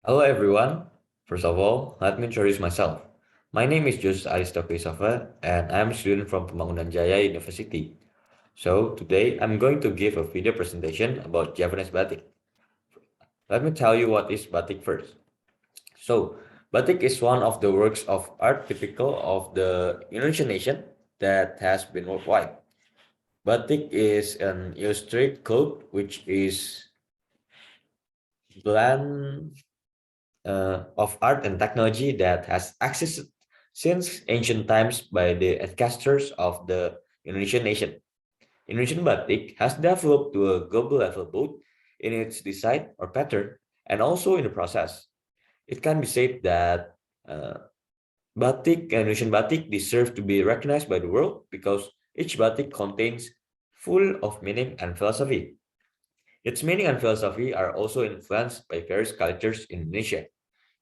Hello everyone. First of all, let me introduce myself. My name is Jus Aristokrisova and I am a student from Pembangunan Jaya University. So today I'm going to give a video presentation about Javanese batik. Let me tell you what is batik first. So batik is one of the works of art typical of the Indonesian nation that has been worldwide. Batik is an illustrated code which is blend of art and technology that has existed since ancient times by the ancestors of the Indonesian nation. Indonesian batik has developed to a global level both in its design or pattern and also in the process. It can be said that Indonesian batik deserve to be recognized by the world because each batik contains full of meaning and philosophy. Its meaning and philosophy are also influenced by various cultures in Indonesia.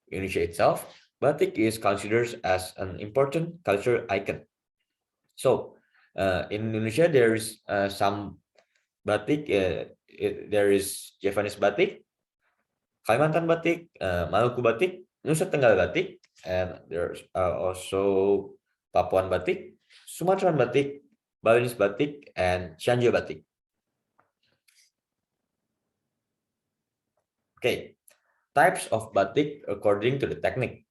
Indonesia itself, batik is considered as an important cultural icon. So, in Indonesia, there is some batik. There is Javanese batik, Kalimantan batik, Maluku batik, Nusa Tenggara batik, and there's also Papuan batik, Sumatran batik, Balinese batik, and Cianjur batik. Okay, types of batik according to the technique.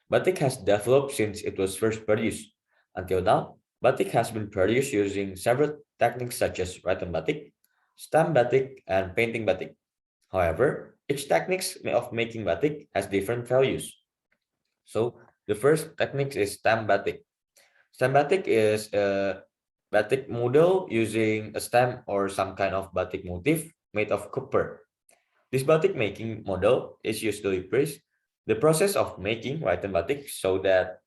Batik has developed since it was first produced. Until now, batik has been produced using several techniques such as written batik, stamp batik, and painting batik. However, each technique of making batik has different values. So, the first technique is stamp batik. Stamp batik is a batik model using a stamp or some kind of batik motif made of copper. This batik making model is usually praised the process of making written batik so that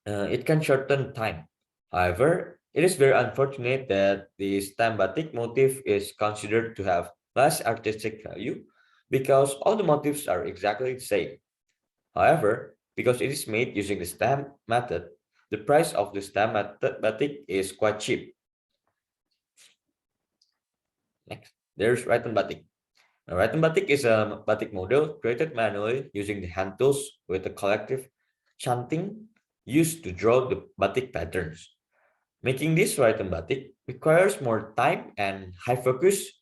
it can shorten time. However, it is very unfortunate that the stamp batik motif is considered to have less artistic value because all the motifs are exactly the same. However, because it is made using the stamp method, the price of the stamp method batik is quite cheap. Next, there's written batik. Now, written batik is a batik model created manually using the hand tools with a collective chanting used to draw the batik patterns. Making this written batik requires more time and high focus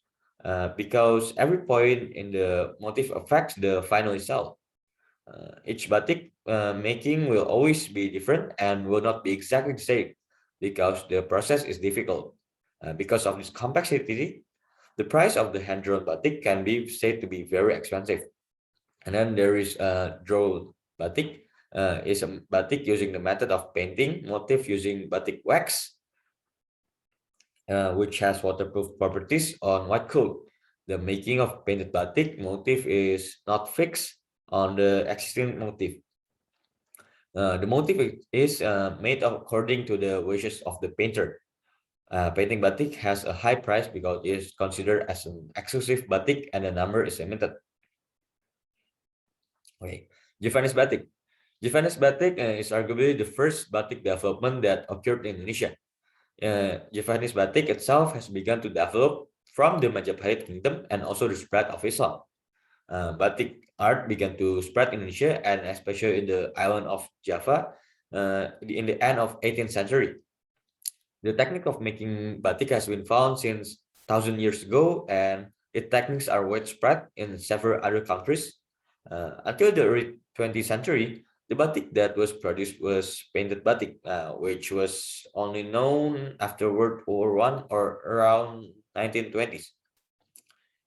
because every point in the motif affects the final result. Each batik making will always be different and will not be exactly the same because the process is difficult. Because of this complexity, the price of the hand-drawn batik can be said to be very expensive. And then there is draw batik, is a batik using the method of painting motif using batik wax, which has waterproof properties on white coat. The making of painted batik motif is not fixed on the existing motif. The motif is made according to the wishes of the painter. Painting batik has a high price because it is considered as an exclusive batik and the number is limited. Okay, Javanese batik. Javanese batik is arguably the first batik development that occurred in Indonesia. Javanese batik itself has begun to develop from the Majapahit kingdom and also the spread of Islam. Batik art began to spread in Indonesia and especially in the island of Java in the end of 18th century. The technique of making batik has been found since 1,000 years ago, and its techniques are widespread in several other countries. Until the early 20th century, the batik that was produced was painted batik, which was only known after World War One or around 1920s.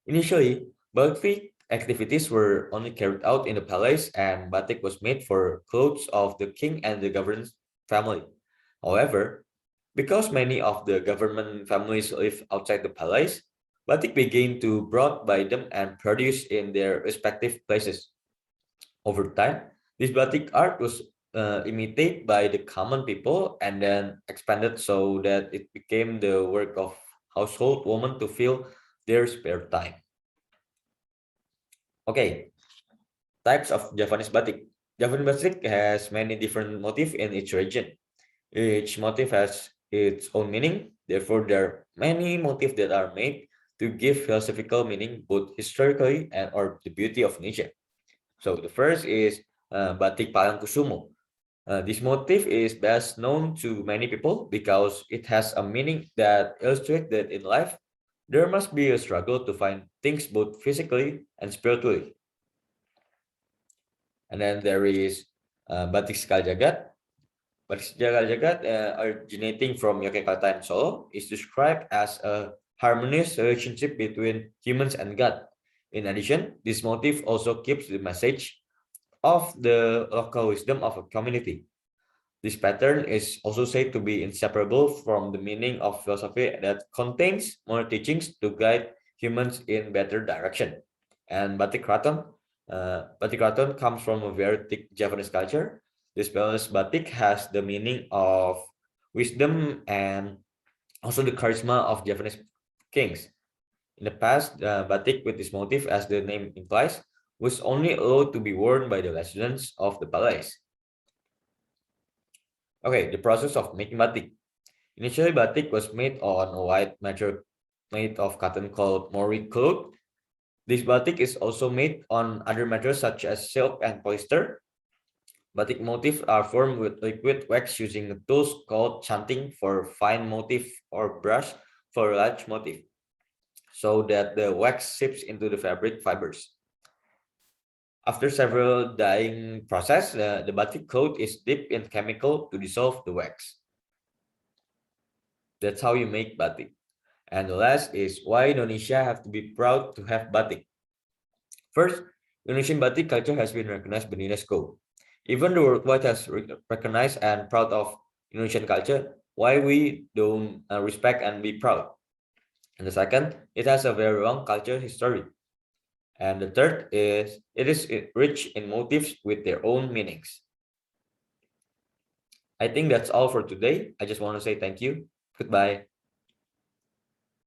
Initially, batik activities were only carried out in the palace, and batik was made for clothes of the king and the governor's family. However, because many of the government families live outside the palace, batik began to brought by them and produced in their respective places. Over time, this batik art was imitated by the common people and then expanded so that it became the work of household women to fill their spare time. Okay, types of Javanese batik. Javanese batik has many different motifs in each region. Each motif has its own meaning. Therefore, there are many motifs that are made to give philosophical meaning both historically and or the beauty of nature. So the first is Batik Palangkusumo. This motif is best known to many people because it has a meaning that illustrates that in life, there must be a struggle to find things both physically and spiritually. And then there is Batik Jagat. Batik Jagat, originating from Yogyakarta and Solo, is described as a harmonious relationship between humans and God. In addition, this motif also keeps the message of the local wisdom of a community. This pattern is also said to be inseparable from the meaning of philosophy that contains more teachings to guide humans in better direction. And Batik Kraton comes from a very thick Javanese culture. This balanced batik has the meaning of wisdom and also the charisma of Javanese kings. In the past, batik with this motif, as the name implies, was only allowed to be worn by the residents of the palace. Okay, the process of making batik. Initially, batik was made on a white material made of cotton called mori cloth. This batik is also made on other materials such as silk and polyester. Batik motifs are formed with liquid wax using tools called chanting for fine motif or brush for large motif, so that the wax seeps into the fabric fibers. After several dyeing process, the batik coat is dipped in chemical to dissolve the wax. That's how you make batik. And the last is why Indonesia have to be proud to have batik. First, Indonesian batik culture has been recognized by UNESCO. Even the worldwide has recognized and proud of Indonesian culture, why we don't respect and be proud. And the second, it has a very long culture history. And the third is it is rich in motifs with their own meanings. I think that's all for today. I just want to say thank you. Goodbye.